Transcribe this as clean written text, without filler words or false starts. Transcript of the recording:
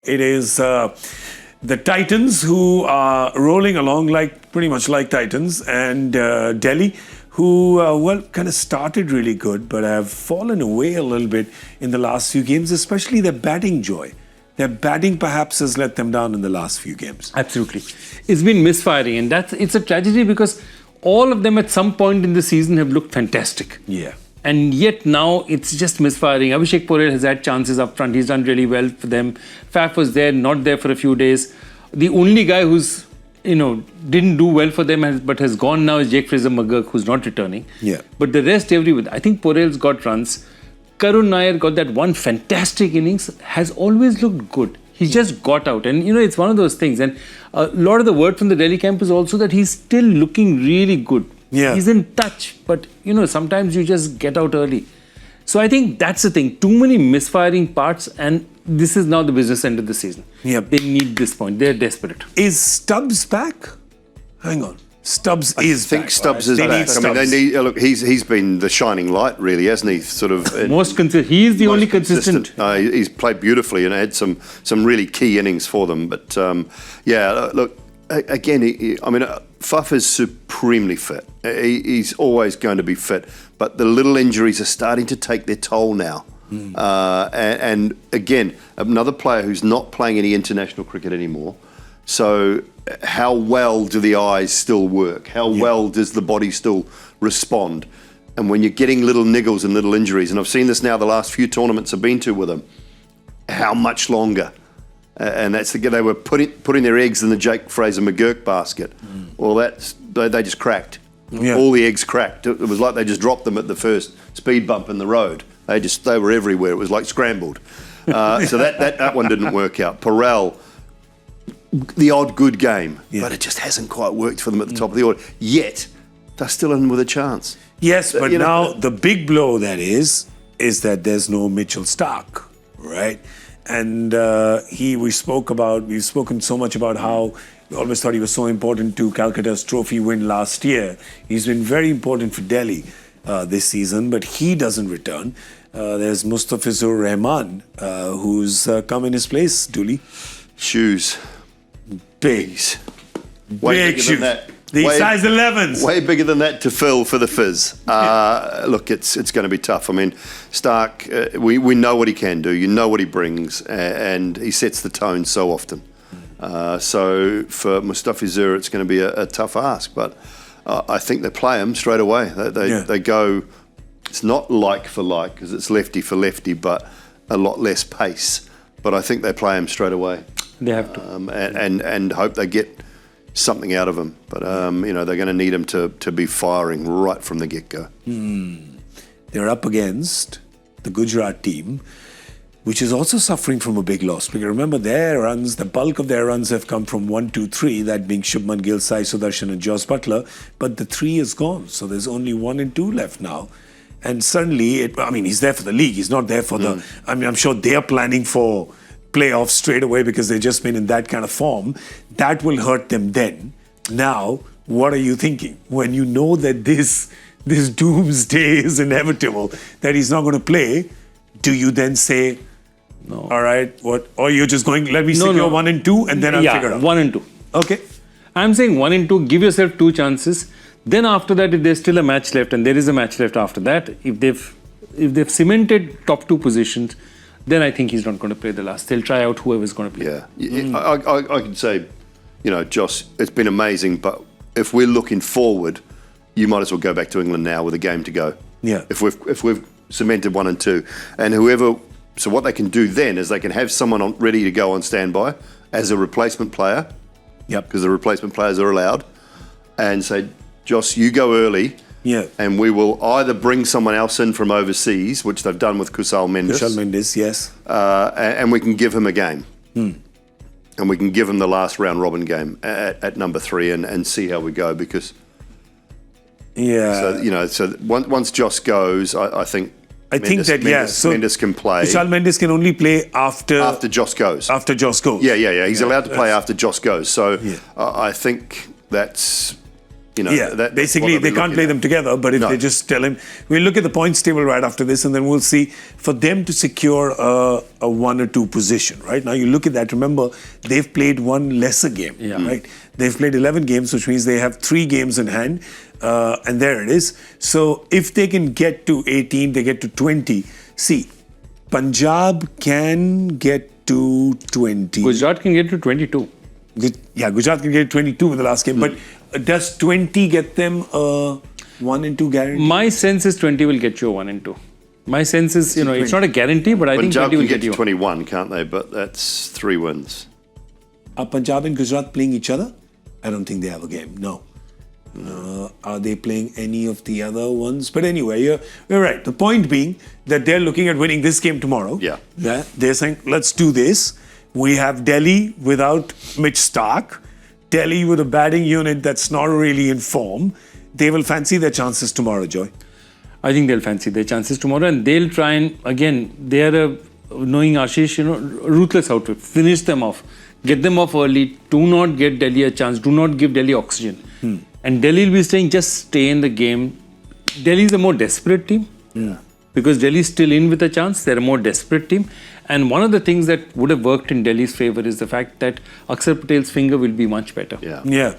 It is the Titans who are rolling along pretty much like Titans, and Delhi who, kind of started really good but have fallen away a little bit in the last few games, especially their batting joy. Their batting perhaps has let them down in the last few games. Absolutely. It's been misfiring, and it's a tragedy because all of them at some point in the season have looked fantastic. Yeah. And yet now it's just misfiring. Abhishek Patel has had chances up front. He's done really well for them. Faf was there, not there for a few days. The only guy who's, didn't do well for them but has gone now is Jake Fraser-McGurk, who's not returning. Yeah. But the rest, everyone, I think Porel's got runs. Karun Nair got that one fantastic innings, has always looked good. He's just got out. And, it's one of those things. And a lot of the word from the Delhi camp is also that he's still looking really good. Yeah. He's in touch. But, sometimes you just get out early. So I think that's the thing. Too many misfiring parts, and this is now the business end of the season. Yeah. They need this point. They're desperate. Is Stubbs back? Hang on. Stubbs is back. I think Stubbs is They back. need Stubbs. Look, he's been the shining light, really, hasn't he? Sort of Most consistent. He's the only consistent. He's played beautifully and had some really key innings for them. But look, again, Faf is supremely fit. He's always going to be fit. But the little injuries are starting to take their toll now. And again, another player who's not playing any international cricket anymore. So how well do the eyes still work? How well does the body still respond? And when you're getting little niggles and little injuries, and I've seen this now the last few tournaments I've been to with them, how much longer? And that's they were putting their eggs in the Jake Fraser-McGurk basket. Well, they just cracked. Yeah. All the eggs cracked. It was like they just dropped them at the first speed bump in the road. They were everywhere. It was like scrambled. So that one didn't work out. Parel, the odd good game, but it just hasn't quite worked for them at the top of the order. Yet, they're still in with a chance. Yes, but now the big blow that is that there's no Mitchell Starc, right? And we've spoken so much about how we always thought he was so important to Calcutta's trophy win last year. He's been very important for Delhi this season, but he doesn't return. There's Mustafizur Rahman, who's come in his place, Dooley. Shoes. Big Way shoes. Than that. The size 11s. Way bigger than that to fill for the Fizz. Look, it's going to be tough. Starc, we know what he can do. You know what he brings, and he sets the tone so often. So for Mustafizur, it's going to be a tough ask. But I think they play him straight away. They go. It's not like for like because it's lefty for lefty, but a lot less pace. But I think they play him straight away. They have to. And hope they get something out of him. But, they're going to need him to be firing right from the get-go. They're up against the Gujarat team, which is also suffering from a big loss. Because remember, their runs, the bulk of their runs have come from 1, 2, 3, that being Shubman, Gill, Sai Sudarshan and Jos Buttler. But the 3 is gone. So there's only 1 and 2 left now. And suddenly, he's there for the league. He's not there for the... I'm sure they're planning for playoffs straight away because they've just been in that kind of form. That will hurt them then. Now, what are you thinking? When you know that this doomsday is inevitable, that he's not going to play, do you then say, no, all right, what? Or you're just going, let me secure 1 and 2 and then I'll figure out. 1 and 2. Okay. I'm saying 1 and 2, give yourself 2 chances. Then after that, if there's still a match left, and there is a match left after that, if they've cemented top 2 positions, then I think he's not going to play the last. They'll try out whoever's going to play. Yeah. I can say, Josh, it's been amazing, but if we're looking forward, you might as well go back to England now with a game to go. Yeah. If we've cemented 1 and 2, and so what they can do then is they can have someone ready to go on standby as a replacement player. Yep. Because the replacement players are allowed, and say, Josh, you go early. Yeah. And we will either bring someone else in from overseas, which they've done with Kusal Mendes. Kusal Mendes, yes. And we can give him a game. And we can give him the last round robin game at number 3 and see how we go because... Yeah. So once Josh goes, I think... Mendes can play. Kusal Mendes can only play after Josh goes. After Josh goes. Yeah. He's allowed to play after Josh goes. So I think that's You know, Yeah, that's basically what they'll they be can't play looking them together, but if No. they just tell him, we'll look at the points table right after this and then we'll see for them to secure a 1 or 2 position, right? Now you look at that, remember, they've played one lesser game, right? They've played 11 games, which means they have 3 games in hand, and there it is. So if they can get to 18, they get to 20. See, Punjab can get to 20. Gujarat can get to 22. Gujarat can get 22 with the last game, but does 20 get them a 1 and 2 guarantee? My sense is 20 will get you a 1 and 2. My sense is, it's not a guarantee, but I think Punjab 20 will can get get you. to 21, can't they? But that's 3 wins. Are Punjab and Gujarat playing each other? I don't think they have a game. No. Are they playing any of the other ones? But anyway, you're right. The point being that they're looking at winning this game tomorrow. Yeah. They're saying, let's do this. We have Delhi without Mitch Starc. Delhi with a batting unit that's not really in form. They will fancy their chances tomorrow, Joy. I think they'll fancy their chances tomorrow and they'll try and, again, they are knowing Ashish, ruthless outfit. Finish them off. Get them off early. Do not get Delhi a chance. Do not give Delhi oxygen. And Delhi will be saying, just stay in the game. Delhi is a more desperate team. Because Delhi is still in with a chance. They're a more desperate team. And one of the things that would have worked in Delhi's favour is the fact that Axar Patel's finger will be much better. Yeah. Yeah.